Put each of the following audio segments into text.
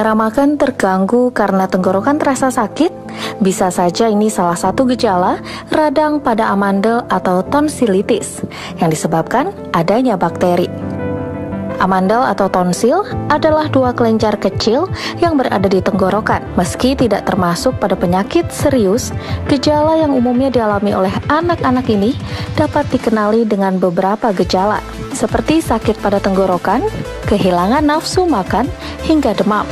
selera makan terganggu karena tenggorokan terasa sakit, bisa saja ini salah satu gejala radang pada amandel atau tonsilitis yang disebabkan adanya bakteri. Amandel atau tonsil adalah dua kelenjar kecil yang berada di tenggorokan. Meski tidak termasuk pada penyakit serius, gejala yang umumnya dialami oleh anak-anak ini dapat dikenali dengan beberapa gejala, seperti sakit pada tenggorokan, kehilangan nafsu makan, hingga demam.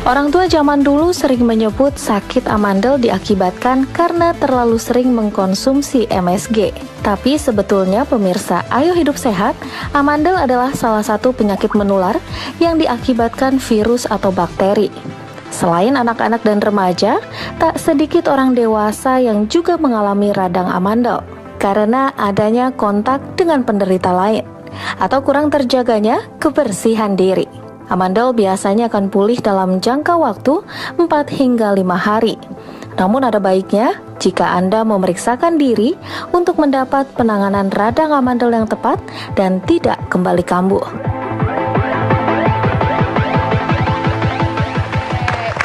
Orang tua zaman dulu sering menyebut sakit amandel diakibatkan karena terlalu sering mengkonsumsi MSG. Tapi sebetulnya pemirsa, ayo hidup sehat, amandel adalah salah satu penyakit menular yang diakibatkan virus atau bakteri. Selain anak-anak dan remaja, tak sedikit orang dewasa yang juga mengalami radang amandel karena adanya kontak dengan penderita lain atau kurang terjaganya kebersihan diri. Amandel biasanya akan pulih dalam jangka waktu 4 hingga 5 hari. Namun ada baiknya jika Anda memeriksakan diri untuk mendapat penanganan radang amandel yang tepat dan tidak kembali kambuh.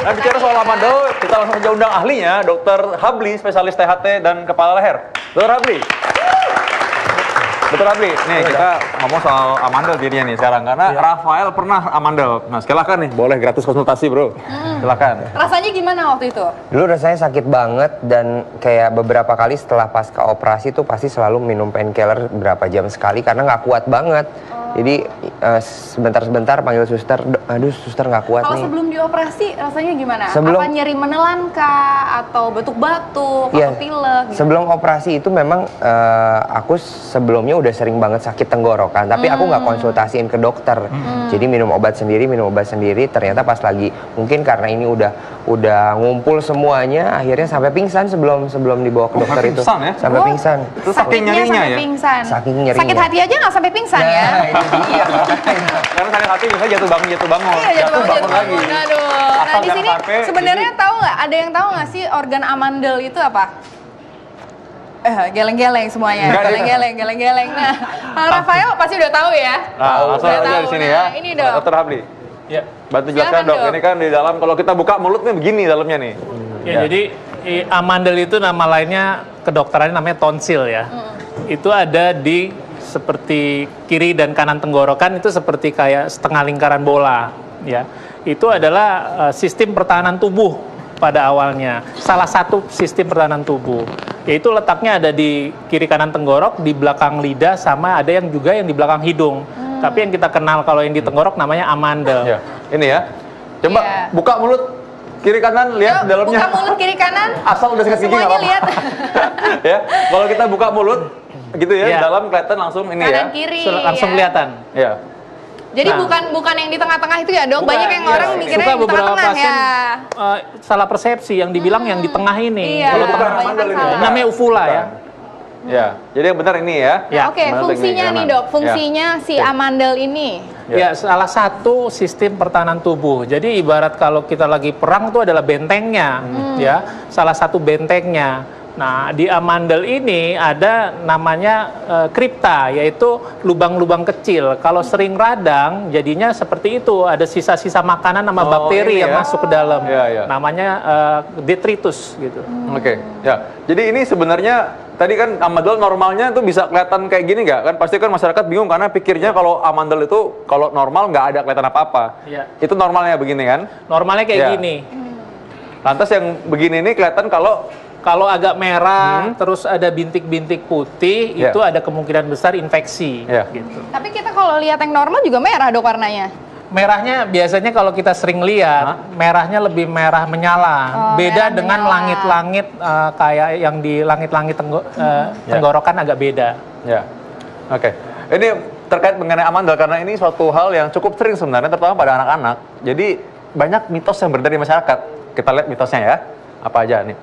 Nah, bicara soal amandel, kita langsung saja undang ahlinya, Dr. Habli, spesialis THT dan kepala leher. Dr. Habli. Dr. Habli, nih kita ngomong soal amandel jadinya nih sekarang karena Rafael pernah amandel. Nah, silakan nih, boleh gratis konsultasi, Bro. Silakan. Rasanya gimana waktu itu? Dulu rasanya sakit banget dan kayak beberapa kali setelah pasca operasi tuh pasti selalu minum painkiller berapa jam sekali karena nggak kuat banget. Jadi sebentar-sebentar panggil suster, aduh suster nggak kuat nih. Kalau sebelum dioperasi rasanya gimana? Sebelum, apa nyeri menelan kah? Atau batuk-batuk? Atau pilek? Gitu? Sebelum operasi itu memang aku sebelumnya udah sering banget sakit tenggorokan. Tapi aku nggak konsultasiin ke dokter. Jadi minum obat sendiri. Ternyata pas lagi, mungkin karena ini udah ngumpul semuanya, akhirnya sampai pingsan sebelum dibawa ke dokter itu. Ya? Sampai pingsan. Itu saking nyerinya ya? Pingsan. Saking nyerinya. Sakit hati aja nggak sampai pingsan ya? Iya. Karena sakit hati bisa jatuh bangun. Iya, jatuh bangun lagi. Aduh. Nah, di sini sebenarnya tahu nggak? Ada yang tahu nggak sih organ amandel itu apa? Geleng-geleng semuanya. Geleng-geleng. Nah, Rafael pasti udah tahu ya? Nah, langsung aja di sini ya. Ini dong. Dr. Habli. Ya. Bantu jelaskan dok. Ini kan di dalam kalau kita buka mulutnya begini dalamnya nih. Ya, jadi amandel itu nama lainnya kedokterannya namanya tonsil ya. Itu ada di seperti kiri dan kanan tenggorokan itu seperti kayak setengah lingkaran bola ya. Itu adalah sistem pertahanan tubuh pada awalnya. Salah satu sistem pertahanan tubuh. Yaitu letaknya ada di kiri kanan tenggorok, di belakang lidah sama ada yang juga yang di belakang hidung. Tapi yang kita kenal kalau yang di tenggorok namanya amandel. Ya. Ini ya. Coba buka mulut kiri kanan, lihat dalamnya. Buka mulut kiri kanan. Asal udah sikat gigi nggak apa-apa. Lihat. Ya. Kalau kita buka mulut gitu ya, dalam kelihatan langsung ini kanan, ya. Kiri, langsung kelihatan. Ya. Jadi bukan yang di tengah-tengah itu ya dong. Banyak yang orang mikirnya suka yang di beberapa tengah-tengah pasien ya. Salah persepsi yang dibilang yang di tengah ini. Iya, Kalau bukan amandel ini. Namanya uvula ya. Ya, jadi yang benar ini ya. Oke, fungsinya nih dok, fungsinya si amandel ini. Ya, salah satu sistem pertahanan tubuh. Jadi ibarat kalau kita lagi perang itu adalah bentengnya, ya, salah satu bentengnya. Nah, di amandel ini ada namanya kripta, yaitu lubang-lubang kecil. Kalau sering radang, jadinya seperti itu. Ada sisa-sisa makanan sama bakteri yang masuk ke dalam. Namanya detritus gitu. Oke, ya. Jadi ini sebenarnya tadi kan amandel normalnya itu bisa kelihatan kayak gini nggak? Kan pasti kan masyarakat bingung karena pikirnya kalau amandel itu kalau normal nggak ada kelihatan apa-apa. Itu normalnya begini kan? Normalnya kayak gini. Lantas yang begini ini kelihatan kalau agak merah, terus ada bintik-bintik putih, itu ada kemungkinan besar infeksi. Gitu. Tapi kita kalau lihat yang normal juga merah dok warnanya. Merahnya biasanya kalau kita sering lihat, merahnya lebih merah menyala. Beda dengan langit-langit kayak yang di langit-langit tenggorokan agak beda. Ya, oke. Ini terkait mengenai amandel karena ini suatu hal yang cukup sering sebenarnya, terutama pada anak-anak. Jadi banyak mitos yang beredar di masyarakat. Kita lihat mitosnya ya. Apa aja nih?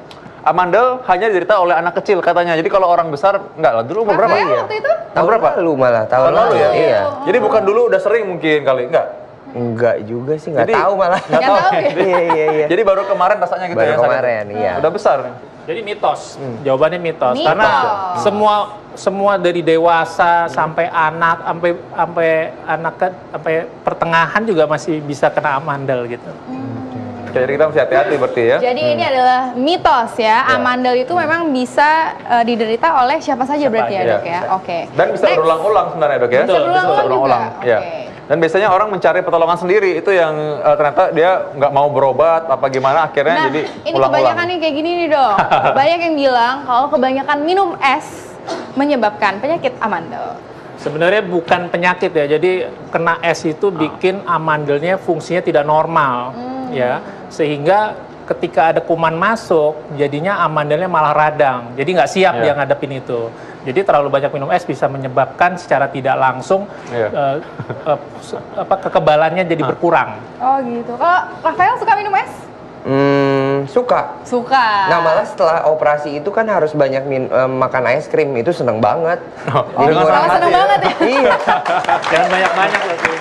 Amandel hanya diderita oleh anak kecil katanya. Jadi kalau orang besar enggak lah. Dulu umur berapa? Waktu itu? Tahun berapa? Tahun lalu ya. Iya. Jadi bukan dulu udah sering mungkin kali enggak? Enggak juga sih, nggak tahu malah. Nggak tahu. Iya. Jadi baru kemarin rasanya gitu baru ya. Kemarin, iya. Udah besar. Jadi mitos. Jawabannya mitos. Karena semua semua dari dewasa sampai anak, sampai pertengahan juga masih bisa kena amandel gitu. Jadi kita mesti hati-hati berarti ya. Jadi ini adalah mitos ya, amandel itu memang bisa diderita oleh siapa saja berarti ya dok ya. Oke. Dan bisa berulang-ulang sebenarnya dok ya. Bisa berulang-ulang juga. Ya. Dan biasanya orang mencari pertolongan sendiri, itu yang ternyata dia nggak mau berobat apa gimana, akhirnya jadi ini ulang-ulang. kebanyakan nih kayak gini nih dok. Banyak yang bilang kalau kebanyakan minum es menyebabkan penyakit amandel. Sebenarnya bukan penyakit ya, jadi kena es itu bikin amandelnya fungsinya tidak normal ya, sehingga ketika ada kuman masuk jadinya amandelnya malah radang, jadi nggak siap dia ngadepin itu. Jadi terlalu banyak minum es bisa menyebabkan secara tidak langsung kekebalannya jadi berkurang. Oh gitu. Kalau Rafael suka minum es? Suka. Suka. Nah malah setelah operasi itu kan harus banyak makan es krim, itu seneng banget. Seneng banget ya? Iya. Jangan banyak-banyak loh sih.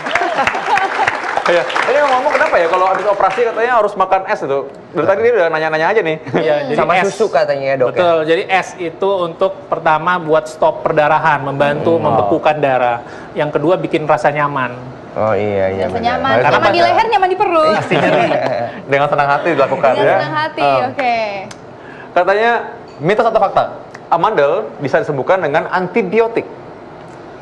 Ya, ini ngomong kenapa ya kalau habis operasi katanya harus makan es itu? Dari tadi dia udah nanya-nanya aja nih. Iya, jadi Sama es. susu katanya ya dok. Betul, jadi es itu untuk pertama buat stop perdarahan, membantu membekukan darah. Yang kedua bikin rasa nyaman. Oh iya benar. Nyaman. Nyaman di leher, nyaman di perut. Dengan senang hati dilakukan ya. Dengan senang hati, oke. Katanya mitos atau fakta? Amandel bisa disembuhkan dengan antibiotik.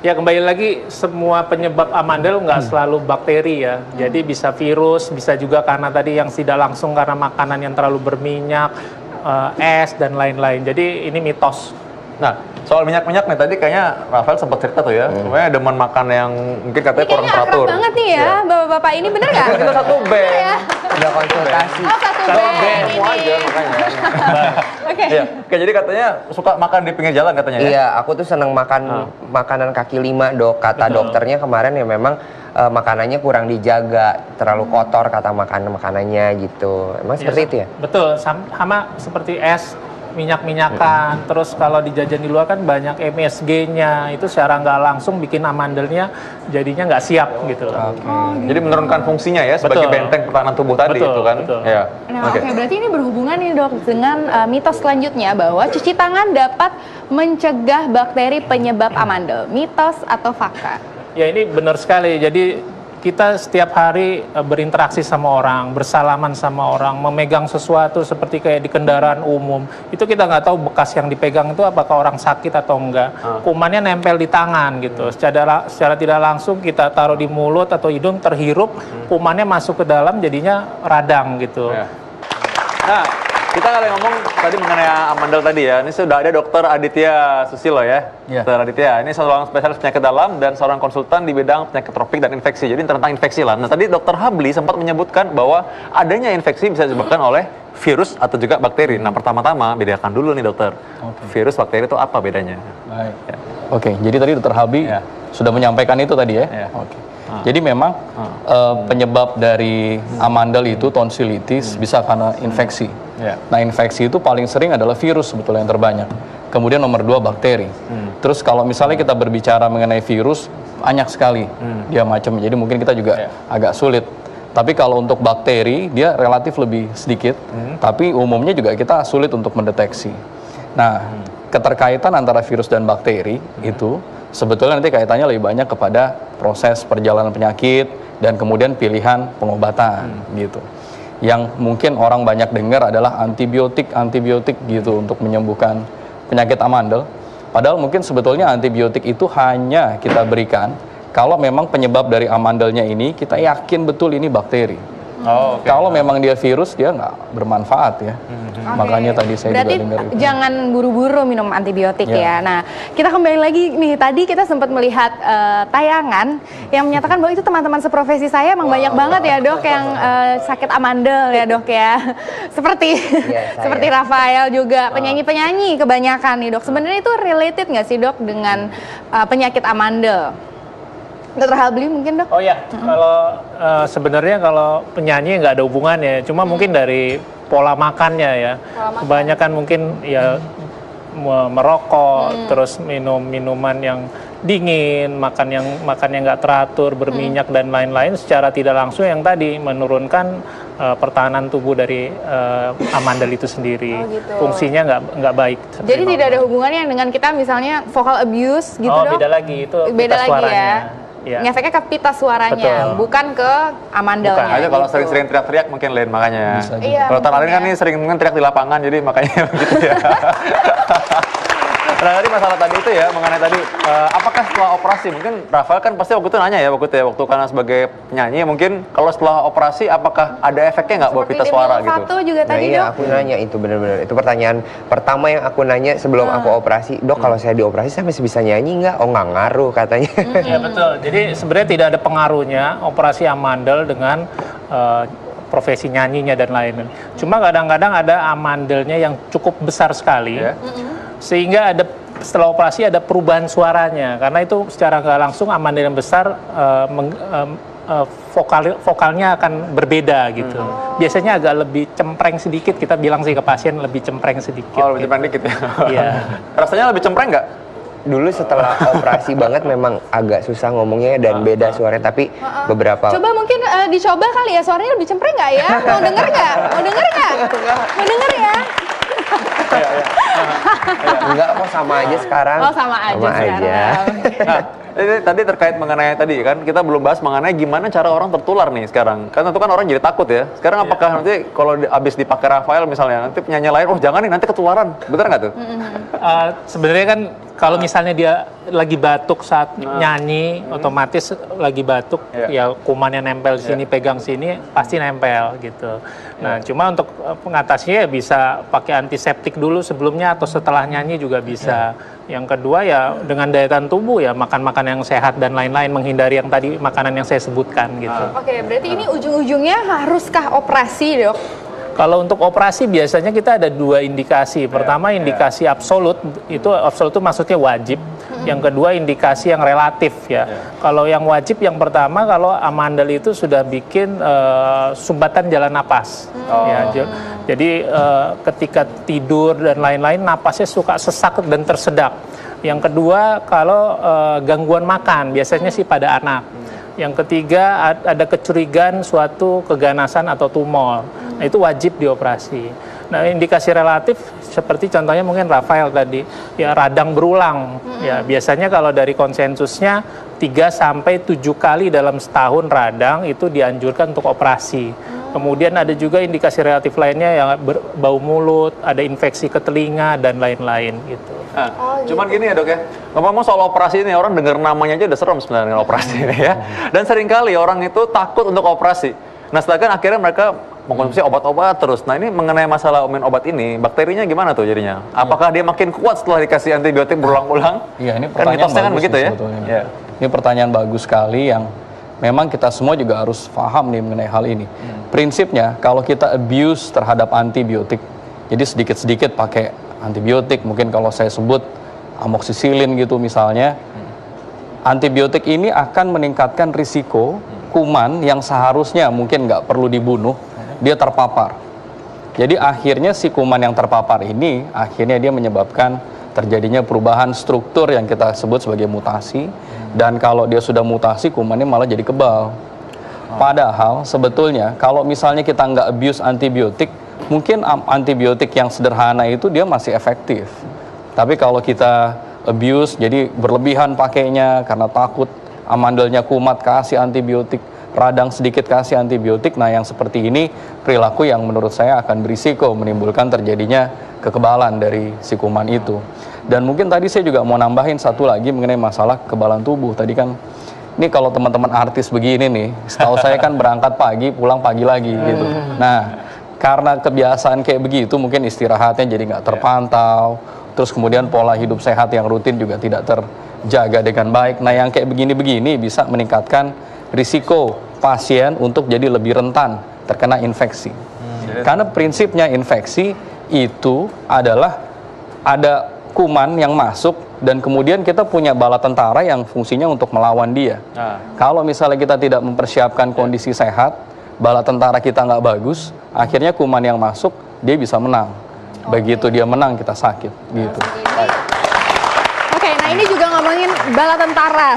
Ya kembali lagi, semua penyebab amandel nggak selalu bakteri ya. Jadi bisa virus, bisa juga karena tadi yang tidak langsung karena makanan yang terlalu berminyak, es dan lain-lain. Jadi ini mitos. Nah, soal minyak-minyak nih tadi kayaknya Rafael sempat cerita tuh ya, sebenarnya demen makan yang mungkin katanya kurang Kayaknya teratur. akrab banget nih ya, bapak-bapak ini, bener nggak? Kita satu band. Udah konsultasi. Oh, satu band Semua ini. aja makanya. Oke. Iya, oke, jadi katanya suka makan di pinggir jalan katanya ya? Iya, aku tuh seneng makan makanan kaki lima dok. Kata dokternya kemarin ya memang makanannya kurang dijaga, terlalu kotor kata makanannya gitu. Emang seperti itu ya? Betul, sama seperti es, minyak-minyakan, terus kalau dijajan di luar kan banyak MSG-nya, itu secara nggak langsung bikin amandelnya jadinya nggak siap gitu loh. Jadi menurunkan fungsinya ya sebagai Betul. benteng pertahanan tubuh tadi Betul, itu kan? betul. Ya. Nah, oke, berarti ini berhubungan nih dok dengan mitos selanjutnya bahwa cuci tangan dapat mencegah bakteri penyebab amandel. Mitos atau fakta? Ya ini benar sekali. Jadi kita setiap hari berinteraksi sama orang, bersalaman sama orang, memegang sesuatu seperti kayak di kendaraan umum. Itu kita nggak tahu bekas yang dipegang itu apakah orang sakit atau enggak. Kumannya nempel di tangan gitu. Secara tidak langsung kita taruh di mulut atau hidung, terhirup, kumannya masuk ke dalam jadinya radang gitu. Ya. Nah, kita kali ngomong tadi mengenai amandel tadi ya. Ini sudah ada Dokter Aditya Susilo ya. Dokter Aditya, ini seorang spesialis penyakit dalam dan seorang konsultan di bidang penyakit tropik dan infeksi. Jadi tentang infeksi lah. Nah, tadi Dokter Habli sempat menyebutkan bahwa adanya infeksi bisa disebabkan oleh virus atau juga bakteri. Nah, pertama-tama bedakan dulu nih dokter. Virus, bakteri itu apa bedanya? Baik. Oke, jadi tadi Dokter Habli sudah menyampaikan itu tadi ya. Oke. Jadi memang penyebab dari amandel itu tonsilitis bisa karena infeksi. Nah, infeksi itu paling sering adalah virus sebetulnya yang terbanyak. Kemudian nomor 2 bakteri. Terus kalau misalnya kita berbicara mengenai virus, banyak sekali dia macam. Jadi mungkin kita juga agak sulit. Tapi kalau untuk bakteri dia relatif lebih sedikit, tapi umumnya juga kita sulit untuk mendeteksi. Nah, keterkaitan antara virus dan bakteri itu sebetulnya nanti kaitannya lebih banyak kepada proses perjalanan penyakit dan kemudian pilihan pengobatan gitu. Yang mungkin orang banyak dengar adalah antibiotik gitu untuk menyembuhkan penyakit amandel. Padahal mungkin sebetulnya antibiotik itu hanya kita berikan kalau memang penyebab dari amandelnya ini kita yakin betul ini bakteri. Kalau memang dia virus, dia nggak bermanfaat ya. Makanya tadi saya berarti juga dengar itu. jangan buru-buru minum antibiotik ya. Nah, kita kembali lagi nih, tadi kita sempat melihat tayangan yang menyatakan bahwa itu teman-teman seprofesi saya emang banyak banget ya dok yang sakit amandel ya dok ya. Seperti Rafael juga, penyanyi-penyanyi kebanyakan nih dok. Sebenarnya itu related nggak sih dok dengan penyakit amandel? Dokter Habli mungkin dok? Oh ya, kalau sebenarnya kalau penyanyi nggak ada hubungannya, cuma mungkin dari pola makannya ya. Kebanyakan mungkin ya merokok, terus minum minuman yang dingin, makan yang nggak teratur, berminyak dan lain-lain, secara tidak langsung yang tadi menurunkan pertahanan tubuh dari amandel itu sendiri. Oh, gitu. Fungsinya nggak baik. Jadi tidak ada hubungannya dengan kita misalnya vocal abuse gitu dong? Beda lagi, itu beda lagi suaranya. Ya. Ngefeknya ke pita suaranya, Betul. bukan ke amandelnya. Bukan aja kalau gitu. sering-sering teriak-teriak mungkin lain makanya. Iya, Kalau Taralin mungkin kan ya. nih sering mungkin teriak di lapangan jadi makanya begitu ya. Nah tadi masalah tadi itu ya mengenai tadi apakah setelah operasi mungkin Rafael kan pasti waktu itu nanya ya waktu karena sebagai penyanyi mungkin kalau setelah operasi apakah ada efeknya nggak buat pita suara gitu? Satu juga Nah tadi iya, dok. aku nanya itu benar-benar. Itu pertanyaan pertama yang aku nanya sebelum aku operasi. Dok, kalau saya dioperasi saya masih bisa nyanyi nggak? Oh, nggak ngaruh katanya. Ya betul. Jadi sebenarnya tidak ada pengaruhnya operasi amandel dengan profesi nyanyinya dan lain-lain. Cuma kadang-kadang ada amandelnya yang cukup besar sekali, sehingga ada setelah operasi ada perubahan suaranya. Karena itu secara nggak langsung amandel yang besar vokalnya akan berbeda gitu. Biasanya agak lebih cempreng sedikit, kita bilang sih ke pasien lebih cempreng sedikit. Oh lebih cempreng dikit ya? Iya. Rasanya lebih cempreng nggak? Dulu setelah operasi banget memang agak susah ngomongnya dan beda suaranya, tapi beberapa Coba mungkin dicoba kali ya, suaranya lebih cempreng nggak ya? Mau denger nggak? Mau denger nggak? Mau denger ya? enggak kok sama aja sekarang. Oh sama aja sekarang. Nah, tadi terkait mengenai tadi kan kita belum bahas mengenai gimana cara orang tertular nih sekarang. Kan tentu kan orang jadi takut ya. Sekarang apakah nanti kalau habis dipakai Rafael misalnya nanti penyanyi lain, oh jangan nih nanti ketularan. Bener nggak tuh? Sebenarnya kan kalau misalnya dia lagi batuk saat nyanyi, otomatis lagi batuk, ya kumannya nempel di sini, pegang sini, pasti nempel gitu. Nah, cuma untuk mengatasinya ya bisa pakai antiseptik dulu sebelumnya atau setelah nyanyi juga bisa. Yang kedua ya dengan daya tahan tubuh ya makan-makan yang sehat dan lain-lain, menghindari yang tadi makanan yang saya sebutkan gitu. Oke, berarti ini ujung-ujungnya haruskah operasi dok? Kalau untuk operasi biasanya kita ada dua indikasi. Pertama indikasi absolut itu maksudnya wajib. Yang kedua indikasi yang relatif ya. Kalau yang wajib yang pertama kalau amandel itu sudah bikin sumbatan jalan napas. Ya, jadi ketika tidur dan lain-lain napasnya suka sesak dan tersedak. Yang kedua kalau gangguan makan biasanya sih pada anak. Yang ketiga ada kecurigaan suatu keganasan atau tumor. Nah itu wajib dioperasi. Nah indikasi relatif seperti contohnya mungkin Rafael tadi ya radang berulang. Ya biasanya kalau dari konsensusnya 3-7 kali dalam setahun radang itu dianjurkan untuk operasi. Kemudian ada juga indikasi relatif lainnya yang bau mulut, ada infeksi ke telinga dan lain-lain gitu. Nah, cuman gini ya dok ya, ngomong soal operasi ini orang dengar namanya aja udah serem sebenarnya dengan operasi ini ya. Dan seringkali orang itu takut untuk operasi. Nah setelah akhirnya mereka mengkonsumsi obat-obat terus. Nah ini mengenai masalah obat ini, bakterinya gimana tuh jadinya? Apakah dia makin kuat setelah dikasih antibiotik berulang-ulang? Iya, ini Kan pertanyaan mitosnya kan bagus begitu nih ya? sebetulnya. Ya. Ini pertanyaan bagus sekali yang memang kita semua juga harus paham nih mengenai hal ini. Prinsipnya kalau kita abuse terhadap antibiotik, jadi sedikit-sedikit pakai antibiotik, mungkin kalau saya sebut amoksisilin gitu misalnya, antibiotik ini akan meningkatkan risiko kuman yang seharusnya mungkin nggak perlu dibunuh, dia terpapar. Jadi akhirnya si kuman yang terpapar ini, akhirnya dia menyebabkan terjadinya perubahan struktur yang kita sebut sebagai mutasi, dan kalau dia sudah mutasi, kumannya malah jadi kebal. Padahal sebetulnya kalau misalnya kita nggak abuse antibiotik, mungkin antibiotik yang sederhana itu dia masih efektif. Tapi kalau kita abuse, jadi berlebihan pakainya karena takut amandelnya kumat, kasih antibiotik, radang sedikit kasih antibiotik, nah yang seperti ini perilaku yang menurut saya akan berisiko menimbulkan terjadinya kekebalan dari si kuman itu. Dan mungkin tadi saya juga mau nambahin satu lagi mengenai masalah kekebalan tubuh. Tadi kan, ini kalau teman-teman artis begini nih, setahu saya kan berangkat pagi, pulang pagi lagi gitu. Nah, karena kebiasaan kayak begitu, mungkin istirahatnya jadi nggak terpantau, terus kemudian pola hidup sehat yang rutin juga tidak terjaga dengan baik. Nah, yang kayak begini-begini bisa meningkatkan risiko pasien untuk jadi lebih rentan terkena infeksi. Karena prinsipnya infeksi itu adalah ada kuman yang masuk dan kemudian kita punya bala tentara yang fungsinya untuk melawan dia. Kalau misalnya kita tidak mempersiapkan kondisi sehat, bala tentara kita nggak bagus, akhirnya kuman yang masuk dia bisa menang. Begitu dia menang kita sakit gitu. Oke, nah ini juga ngomongin bala tentara.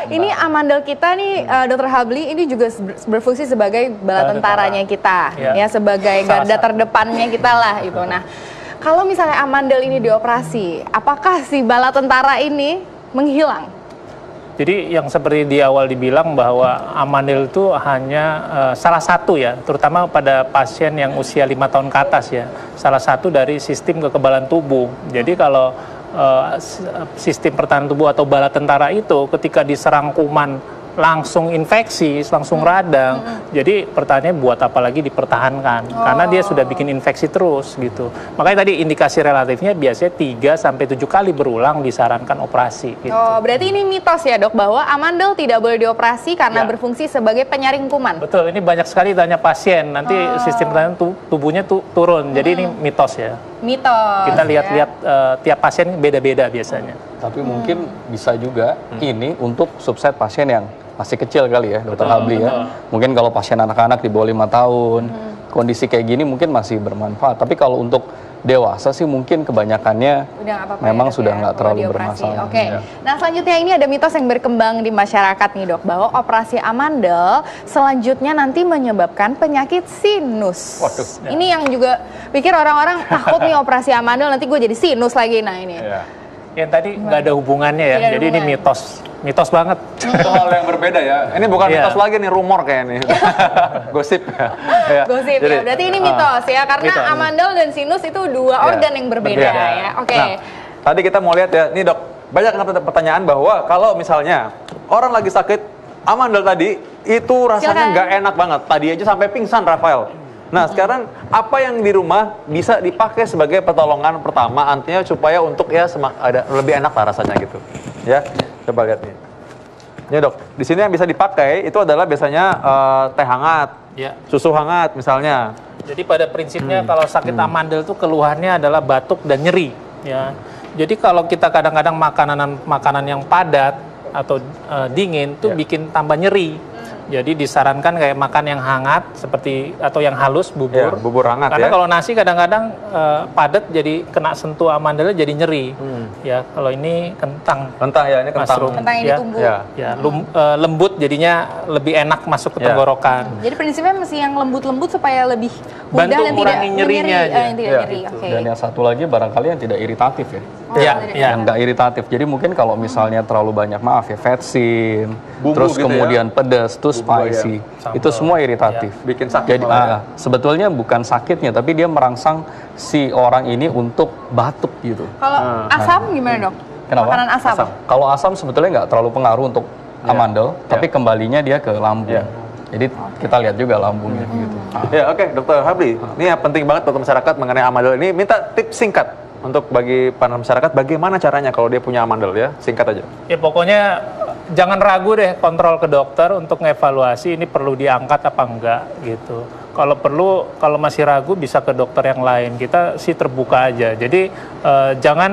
Ini amandel kita nih, Dr. Habli, ini juga berfungsi sebagai bala tentaranya kita, ya sebagai garda terdepannya kita lah itu. Nah, kalau misalnya amandel ini dioperasi, apakah si bala tentara ini menghilang? Jadi yang seperti di awal dibilang bahwa amandel itu hanya salah satu ya, terutama pada pasien yang usia 5 tahun ke atas ya, salah satu dari sistem kekebalan tubuh. Jadi kalau sistem pertahanan tubuh atau bala tentara itu ketika diserang kuman langsung infeksi, langsung radang. Jadi pertanyaannya buat apa lagi dipertahankan? Karena dia sudah bikin infeksi terus gitu. Makanya tadi indikasi relatifnya biasanya 3-7 kali berulang disarankan operasi gitu. Oh, berarti ini mitos ya, Dok, bahwa amandel tidak boleh dioperasi karena berfungsi sebagai penyaring kuman. Betul, ini banyak sekali tanya pasien, nanti sistem pertahanan tubuhnya turun. Jadi ini mitos ya. Mitos. Kita lihat-lihat tiap pasien beda-beda biasanya. Tapi mungkin bisa juga ini untuk subset pasien yang masih kecil kali ya, Dokter Habli ya. Mungkin kalau pasien anak-anak di bawah 5 tahun, kondisi kayak gini mungkin masih bermanfaat. Tapi kalau untuk dewasa sih mungkin kebanyakannya memang sudah nggak terlalu bermasalah. Oke. Nah, selanjutnya ini ada mitos yang berkembang di masyarakat nih, Dok, bahwa operasi amandel selanjutnya nanti menyebabkan penyakit sinus. Waduh. Ini yang juga pikir orang-orang takut nih operasi amandel nanti gue jadi sinus lagi. Nah, ini. Yang tadi nggak ada hubungannya ya, jadi ini mitos banget. Itu hal yang berbeda ya. Ini bukan mitos lagi nih, rumor kayaknya. Gosip. Gosip ya. Berarti ini mitos ya, karena amandel dan sinus itu dua organ yang berbeda ya. Oke. Nah, tadi kita mau lihat ya, nih Dok, banyak pertanyaan bahwa kalau misalnya orang lagi sakit amandel tadi itu rasanya nggak enak banget. Tadi aja sampai pingsan Rafael. Nah, sekarang apa yang di rumah bisa dipakai sebagai pertolongan pertama, artinya supaya untuk ya ada lebih enak lah rasanya gitu. Ya, coba lihat nih. Ya Dok, di sini yang bisa dipakai itu adalah biasanya teh hangat, susu hangat misalnya. Jadi pada prinsipnya kalau sakit amandel itu keluhannya adalah batuk dan nyeri. Ya, jadi kalau kita kadang-kadang makanan yang padat atau dingin itu bikin tambah nyeri. Jadi disarankan kayak makan yang hangat seperti atau yang halus, bubur. Bubur hangat. Karena kalau nasi kadang-kadang padat jadi kena sentuh amandelnya jadi nyeri. Ya, kalau ini kentang. Kentang ya, ini kentang. Mushroom, kentang yang ditumbuk. Lembut jadinya lebih enak masuk ke tenggorokan. Jadi prinsipnya mesti yang lembut-lembut supaya lebih mudah bantu dan ngurangi nyerinya aja. Yang tidak nyeri. Dan yang satu lagi barangkali yang tidak iritatif ya. Yang nggak iritatif. Jadi mungkin kalau misalnya terlalu banyak vetsin, bumbu terus gitu kemudian pedas, terus spicy, itu semua iritatif. Bikin sakit. Jadi sebetulnya bukan sakitnya, tapi dia merangsang si orang ini untuk batuk gitu. Kalau asam gimana, Dok? Kenapa? Makanan asam. Kalau asam sebetulnya nggak terlalu pengaruh untuk amandel, tapi kembalinya dia ke lambung. Jadi kita lihat juga lambungnya gitu. Ya, oke, Dokter Habli. Ini yang penting banget buat masyarakat mengenai amandel ini. Minta tips singkat untuk bagi para masyarakat bagaimana caranya kalau dia punya amandel ya, singkat aja. Ya pokoknya jangan ragu deh kontrol ke dokter untuk ngevaluasi ini perlu diangkat apa enggak gitu. Kalau perlu, kalau masih ragu bisa ke dokter yang lain. Kita sih terbuka aja. Jadi jangan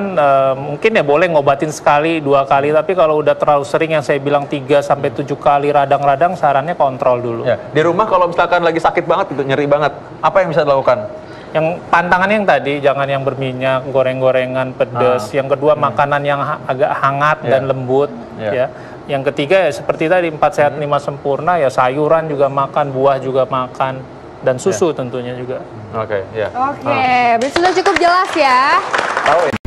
mungkin ya boleh ngobatin sekali, 2 kali, tapi kalau udah terlalu sering yang saya bilang 3-7 kali radang-radang, sarannya kontrol dulu. Ya, di rumah kalau misalkan lagi sakit banget gitu, nyeri banget, apa yang bisa dilakukan? Yang pantangannya yang tadi, jangan yang berminyak, goreng-gorengan, pedas. Yang kedua, makanan yang agak hangat dan lembut. Ya. Yang ketiga ya seperti tadi 4 sehat 5 sempurna, ya sayuran juga makan, buah juga makan, dan susu tentunya juga. Oke, ya. Oke, sudah cukup jelas ya. Tahu ya.